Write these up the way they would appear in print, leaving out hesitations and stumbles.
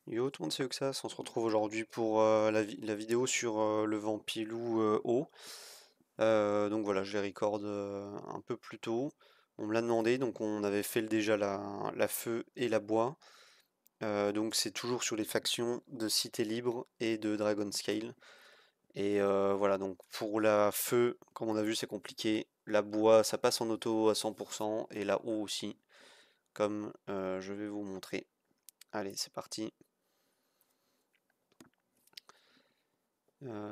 Yo tout le monde, c'est Oxas, on se retrouve aujourd'hui pour la vidéo sur le Vampilou haut. Donc voilà, je les record un peu plus tôt. On me l'a demandé, donc on avait fait déjà la feu et la bois. Donc c'est toujours sur les factions de Cité Libre et de Dragon Scale. Et voilà, donc pour la feu, comme on a vu, c'est compliqué. La bois, ça passe en auto à 100%, et la haut aussi, comme je vais vous montrer. Allez, c'est parti.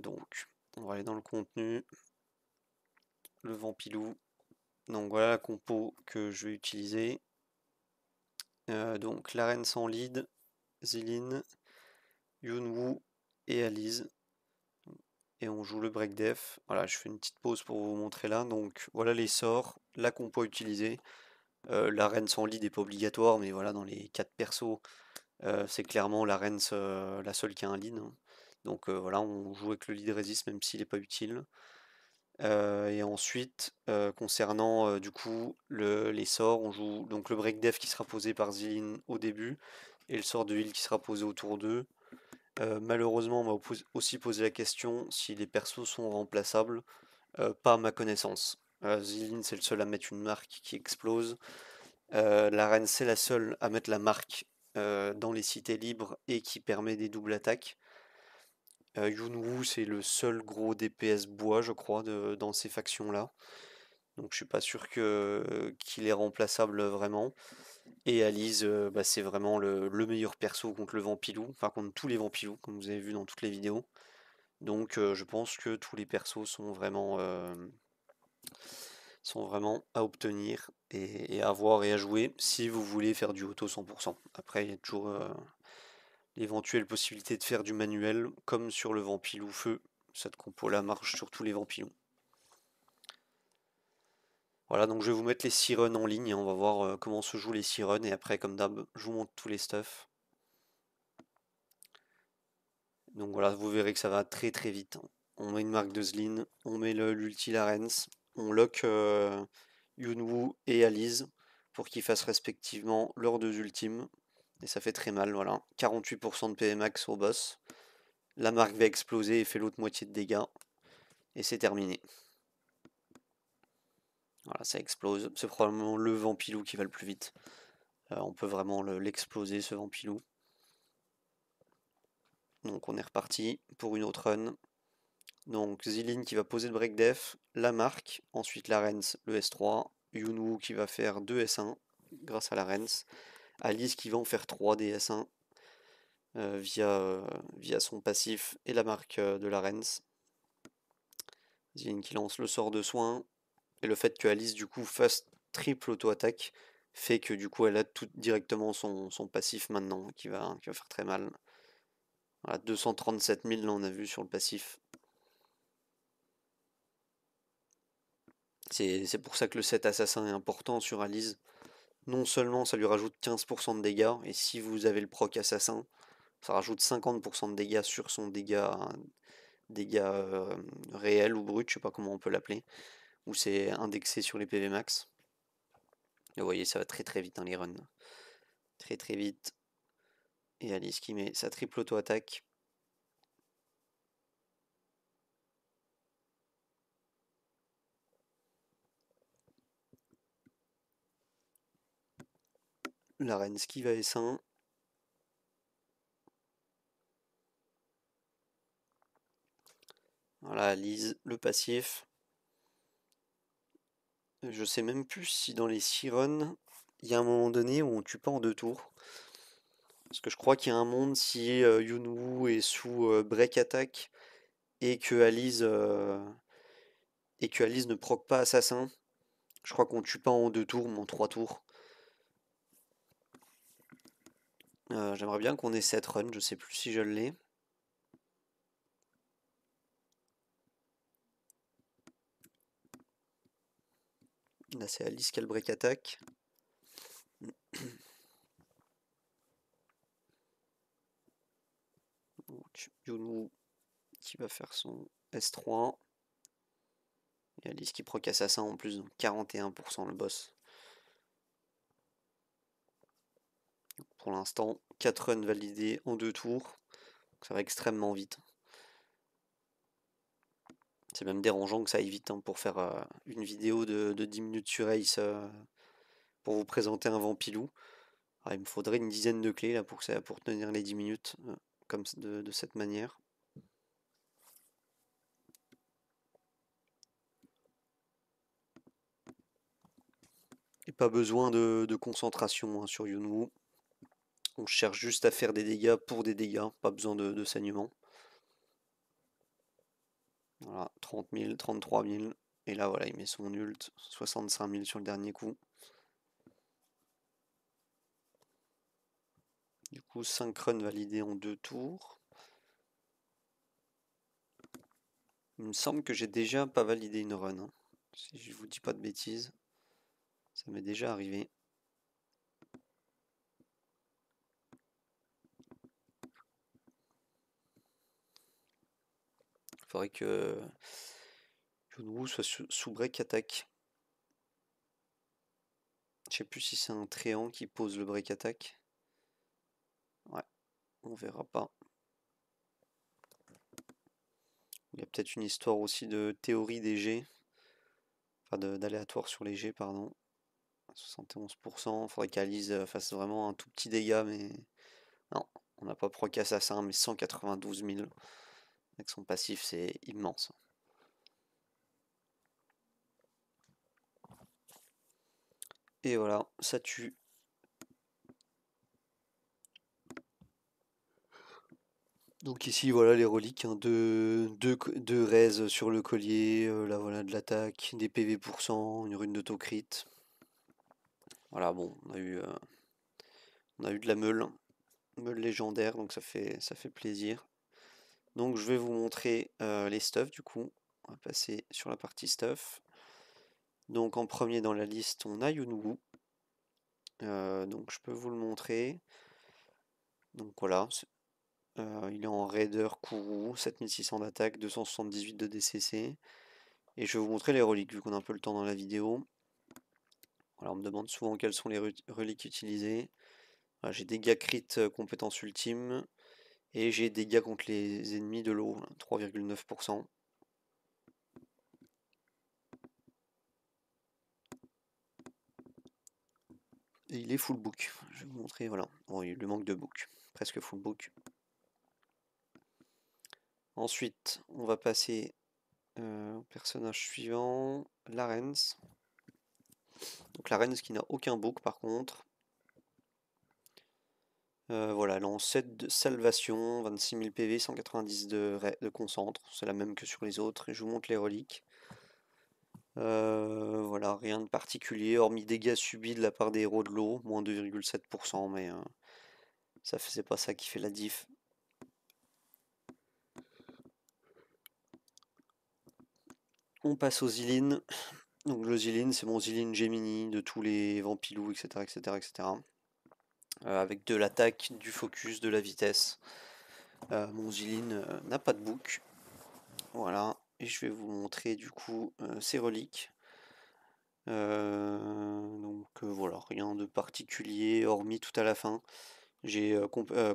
Donc, on va aller dans le contenu, le Vampilou. Donc voilà la compo que je vais utiliser. Donc l'arène sans lead, Zilin, Yunwu et Alize. Et on joue le break def. Voilà, je fais une petite pause pour vous montrer là. Donc voilà les sorts, la compo à utiliser. L'arène sans lead n'est pas obligatoire, mais voilà, dans les 4 persos, c'est clairement l'arène la seule qui a un lead, hein. Donc voilà, on joue avec le lead resist même s'il n'est pas utile. Et ensuite, concernant du coup les sorts, on joue donc le break def qui sera posé par Zilin au début et le sort de heal qui sera posé autour d'eux. Malheureusement, on m'a aussi posé la question si les persos sont remplaçables. Pas à ma connaissance. Zilin, c'est le seul à mettre une marque qui explose. La reine, c'est la seule à mettre la marque dans les cités libres et qui permet des doubles attaques. Yunwu, c'est le seul gros DPS bois, je crois, dans ces factions-là. Donc je suis pas sûr qu'il est remplaçable vraiment. Et Alice, bah, c'est vraiment le meilleur perso contre le Vampilou, enfin contre tous les Vampilous, comme vous avez vu dans toutes les vidéos. Donc je pense que tous les persos sont vraiment à obtenir et à voir et à jouer si vous voulez faire du auto 100%. Après, il y a toujours l'éventuelle possibilité de faire du manuel, comme sur le Vampilou Feu. Cette compo-là marche sur tous les Vampilous. Voilà, donc je vais vous mettre les 6 runs en ligne et on va voir comment se jouent les 6 runs. Et après, comme d'hab, je vous montre tous les stuff. Donc voilà, vous verrez que ça va très très vite, hein. On met une marque de Zlin, on met l'ulti Larens, on lock Yunwu et Alize pour qu'ils fassent respectivement leurs deux ultimes. Et ça fait très mal, voilà. 48% de PMax au boss. La marque va exploser et fait l'autre moitié de dégâts. Et c'est terminé. Voilà, ça explose. C'est probablement le Vampilou qui va le plus vite. On peut vraiment l'exploser ce Vampilou. Donc on est reparti pour une autre run. Donc Zilin qui va poser le break def, la marque, ensuite la Rens, le S3, Yunwu qui va faire 2 S1 grâce à la Rens, Alice qui va en faire 3 des S1 via son passif et la marque de la Rens. Zilin qui lance le sort de soin, et le fait que Alice du coup fasse triple auto-attaque fait que du coup elle a tout directement son passif maintenant qui va faire très mal. Voilà, 237 000 là on a vu sur le passif. C'est pour ça que le set assassin est important sur Alice. Non seulement ça lui rajoute 15% de dégâts, et si vous avez le proc assassin, ça rajoute 50% de dégâts sur son dégâts réel ou brut, je sais pas comment on peut l'appeler, où c'est indexé sur les PV max. Et vous voyez, ça va très très vite dans les runs. Très très vite. Et Alice qui met sa triple auto-attaque. La reine qui va S1. Voilà, Alice, le passif. Je sais même plus si dans les 6 runs, il y a un moment donné où on tue pas en 2 tours. Parce que je crois qu'il y a un monde si Yunwu est sous break attack et que Alice ne proc pas assassin. Je crois qu'on tue pas en 2 tours, mais en 3 tours. J'aimerais bien qu'on ait cette run, je sais plus si je l'ai. Là c'est Alice qui a le break attack. Donc Yunwu qui va faire son S3. Et Alice qui proc assassin en plus, donc 41% le boss. Pour l'instant, 4 runs validés en 2 tours. Ça va extrêmement vite. C'est même dérangeant que ça aille vite, hein, pour faire une vidéo de 10 minutes sur Ace, pour vous présenter un Vampilou. Alors, il me faudrait une dizaine de clés là pour tenir les 10 minutes comme de cette manière. Et pas besoin de concentration, hein, sur Yunwu. On cherche juste à faire des dégâts pour des dégâts, pas besoin de saignement. Voilà, 30 000, 33 000. Et là, voilà, il met son ult, 65 000 sur le dernier coup. Du coup, 5 runs validés en 2 tours. Il me semble que j'ai déjà pas validé une run, hein, si je vous dis pas de bêtises. Ça m'est déjà arrivé. Il faudrait que Yunwu soit sous break attack. Je sais plus si c'est un Tréant qui pose le break attack. Ouais, on verra pas. Il y a peut-être une histoire aussi de théorie des G. Enfin, d'aléatoire sur les G, pardon. 71%. Il faudrait qu'Alice fasse vraiment un tout petit dégât, mais non, on n'a pas proc assassin, mais 192 000. Avec son passif, c'est immense. Et voilà, ça tue. Donc ici, voilà les reliques, hein, deux raises sur le collier, là voilà de l'attaque, des PV pour 100, une rune d'autocrit. Voilà, bon, on a eu de la meule légendaire, donc ça fait plaisir. Donc je vais vous montrer les stuffs du coup. On va passer sur la partie stuff. Donc en premier dans la liste, on a Yunwu. Donc je peux vous le montrer. Donc voilà, il est en Raider Kourou, 7600 d'attaque, 278 de DCC. Et je vais vous montrer les reliques, vu qu'on a un peu le temps dans la vidéo. Voilà, on me demande souvent quelles sont les reliques utilisées. Voilà, j'ai dégâts crit compétence ultime. Et j'ai dégâts contre les ennemis de l'eau, 3,9%. Et il est full book. Je vais vous montrer, voilà. Bon, il lui manque de book. Presque full book. Ensuite, on va passer au personnage suivant, Larens. Donc Larens qui n'a aucun book par contre. Voilà, elle est en 7 de salvation, 26 000 PV, 190 de concentre. C'est la même que sur les autres. Et je vous montre les reliques. Voilà, rien de particulier, hormis dégâts subis de la part des héros de l'eau, moins 2,7%, mais ça c'est pas ça qui fait la diff. On passe aux Zilin. Donc le Zilin, c'est mon Zilin Gemini de tous les Vampilous, etc. etc., etc. Avec de l'attaque, du focus, de la vitesse. Mon Zilin n'a pas de book. Voilà, et je vais vous montrer du coup ses reliques. Donc voilà, rien de particulier, hormis tout à la fin. J'ai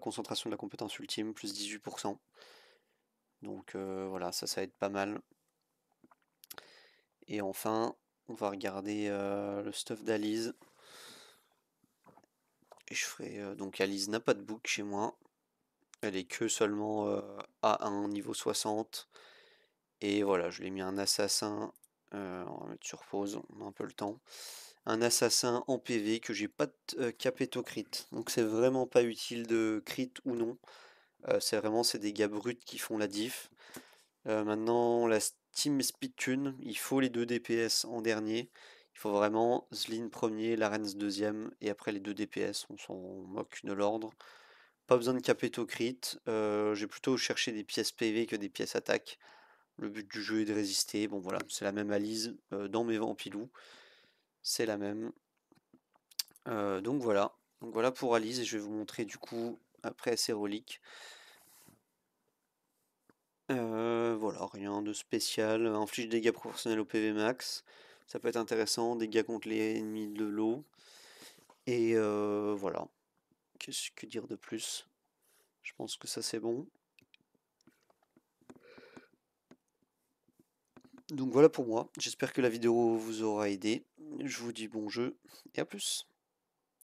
concentration de la compétence ultime, plus 18%. Donc voilà, ça va être pas mal. Et enfin, on va regarder le stuff d'Alice. Et je ferai. Donc Alice n'a pas de book chez moi. Elle est que seulement A1 niveau 60. Et voilà, je l'ai mis un assassin. On va mettre sur pause, on a un peu le temps. Un assassin en PV que j'ai pas de capéto crit. Donc c'est vraiment pas utile de crit ou non. C'est vraiment ces dégâts bruts qui font la diff. Maintenant, la Steam Speed Tune, il faut les 2 DPS en dernier. Il faut vraiment Zlin premier, Larens deuxième, et après les 2 DPS, on s'en moque de l'ordre. Pas besoin de capéto crit. J'ai plutôt cherché des pièces PV que des pièces attaque. Le but du jeu est de résister. Bon voilà, c'est la même Alice dans mes Vampilous. C'est la même. Donc voilà. Donc voilà pour Alice, et je vais vous montrer du coup après ses reliques. Voilà, rien de spécial. Inflige dégâts proportionnels au PV max. Ça peut être intéressant. Dégâts contre les ennemis de l'eau. Et voilà. que dire de plus? Je pense que ça c'est bon. Donc voilà pour moi, j'espère que la vidéo vous aura aidé. Je vous dis bon jeu et à plus.